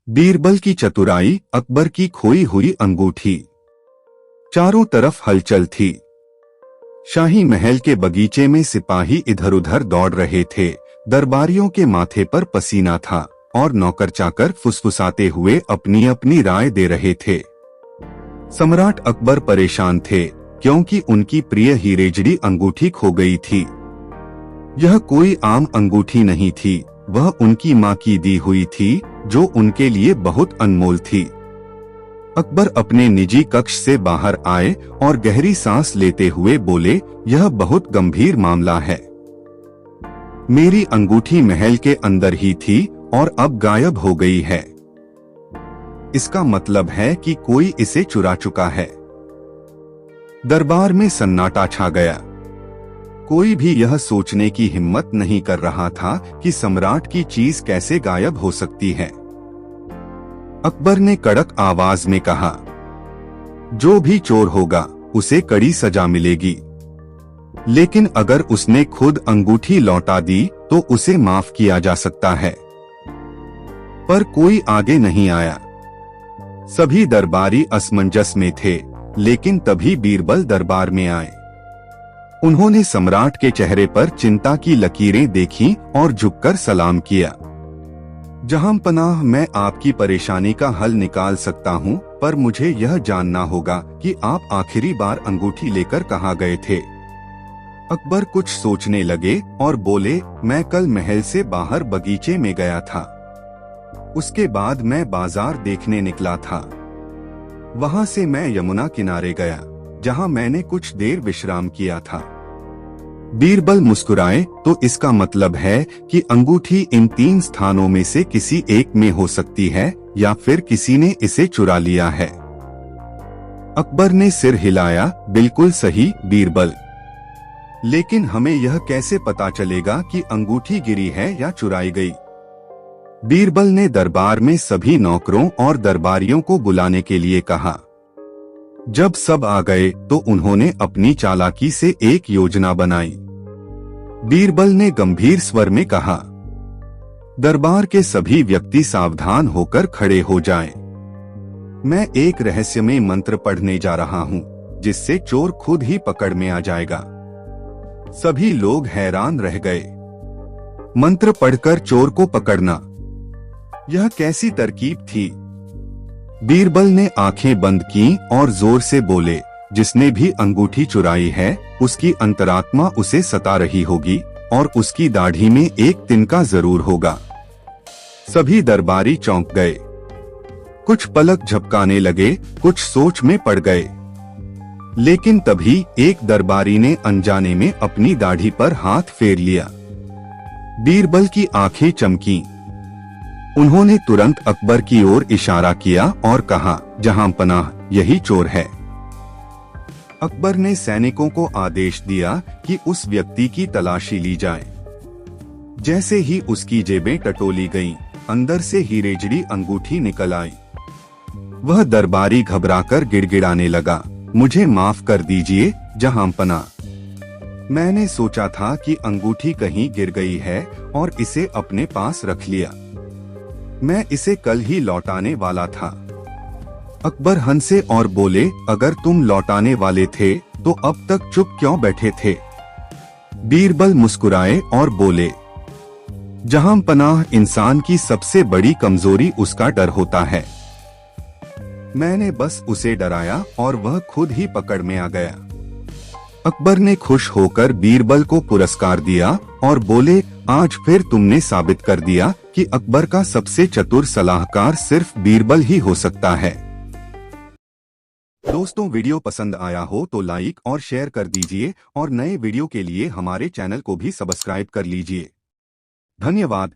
बीरबल की चतुराई, अकबर की खोई हुई अंगूठी। चारों तरफ हलचल थी। शाही महल के बगीचे में सिपाही इधर उधर दौड़ रहे थे। दरबारियों के माथे पर पसीना था और नौकर चाकर फुसफुसाते हुए अपनी अपनी राय दे रहे थे। सम्राट अकबर परेशान थे क्योंकि उनकी प्रिय हीरेजड़ी अंगूठी खो गई थी। यह कोई आम अंगूठी नहीं थी, वह उनकी मां की दी हुई थी, जो उनके लिए बहुत अनमोल थी। अकबर अपने निजी कक्ष से बाहर आए और गहरी सांस लेते हुए बोले, यह बहुत गंभीर मामला है। मेरी अंगूठी महल के अंदर ही थी और अब गायब हो गई है। इसका मतलब है कि कोई इसे चुरा चुका है। दरबार में सन्नाटा छा गया। कोई भी यह सोचने की हिम्मत नहीं कर रहा था कि सम्राट की चीज कैसे गायब हो सकती है। अकबर ने कड़क आवाज में कहा, जो भी चोर होगा उसे कड़ी सजा मिलेगी, लेकिन अगर उसने खुद अंगूठी लौटा दी तो उसे माफ किया जा सकता है। पर कोई आगे नहीं आया। सभी दरबारी असमंजस में थे, लेकिन तभी बीरबल दरबार में आए। उन्होंने सम्राट के चेहरे पर चिंता की लकीरें देखीं और झुककर सलाम किया। जहांपनाह, मैं आपकी परेशानी का हल निकाल सकता हूं, पर मुझे यह जानना होगा कि आप आखिरी बार अंगूठी लेकर कहां गए थे। अकबर कुछ सोचने लगे और बोले, मैं कल महल से बाहर बगीचे में गया था। उसके बाद मैं बाजार देखने निकला था। वहां से मैं यमुना किनारे गया, जहां मैंने कुछ देर विश्राम किया था। बीरबल मुस्कुराए, तो इसका मतलब है कि अंगूठी इन 3 स्थानों में से किसी एक में हो सकती है, या फिर किसी ने इसे चुरा लिया है। अकबर ने सिर हिलाया, बिल्कुल सही बीरबल। लेकिन हमें यह कैसे पता चलेगा कि अंगूठी गिरी है या चुराई गई? बीरबल ने दरबार में सभी नौकरों और दरबारियों को बुलाने के लिए कहा। जब सब आ गए तो उन्होंने अपनी चालाकी से एक योजना बनाई। बीरबल ने गंभीर स्वर में कहा, दरबार के सभी व्यक्ति सावधान होकर खड़े हो जाएं। मैं एक रहस्यमय मंत्र पढ़ने जा रहा हूं, जिससे चोर खुद ही पकड़ में आ जाएगा। सभी लोग हैरान रह गए। मंत्र पढ़कर चोर को पकड़ना, यह कैसी तरकीब थी? बीरबल ने आंखें बंद की और जोर से बोले, जिसने भी अंगूठी चुराई है, उसकी अंतरात्मा उसे सता रही होगी और उसकी दाढ़ी में एक तिनका जरूर होगा। सभी दरबारी चौंक गए। कुछ पलक झपकाने लगे, कुछ सोच में पड़ गए। लेकिन तभी एक दरबारी ने अनजाने में अपनी दाढ़ी पर हाथ फेर लिया। बीरबल की आंखें चमकीं। उन्होंने तुरंत अकबर की ओर इशारा किया और कहा, जहांपनाह, यही चोर है। अकबर ने सैनिकों को आदेश दिया कि उस व्यक्ति की तलाशी ली जाए। जैसे ही उसकी जेबें टटोली गईं, अंदर से हीरेजड़ी अंगूठी निकल आई। वह दरबारी घबराकर गिड़गिड़ाने लगा, मुझे माफ कर दीजिए जहांपनाह। मैंने सोचा था कि अंगूठी कहीं गिर गई है और इसे अपने पास रख लिया। मैं इसे कल ही लौटाने वाला था। अकबर हंसे और बोले, अगर तुम लौटाने वाले थे तो अब तक चुप क्यों बैठे थे? बीरबल मुस्कुराए और बोले, जहांपनाह, इंसान की सबसे बड़ी कमजोरी उसका डर होता है। मैंने बस उसे डराया और वह खुद ही पकड़ में आ गया। अकबर ने खुश होकर बीरबल को पुरस्कार दिया और बोले, आज फिर तुमने साबित कर दिया कि अकबर का सबसे चतुर सलाहकार सिर्फ बीरबल ही हो सकता है। दोस्तों, वीडियो पसंद आया हो तो लाइक और शेयर कर दीजिए और नए वीडियो के लिए हमारे चैनल को भी सब्सक्राइब कर लीजिए। धन्यवाद।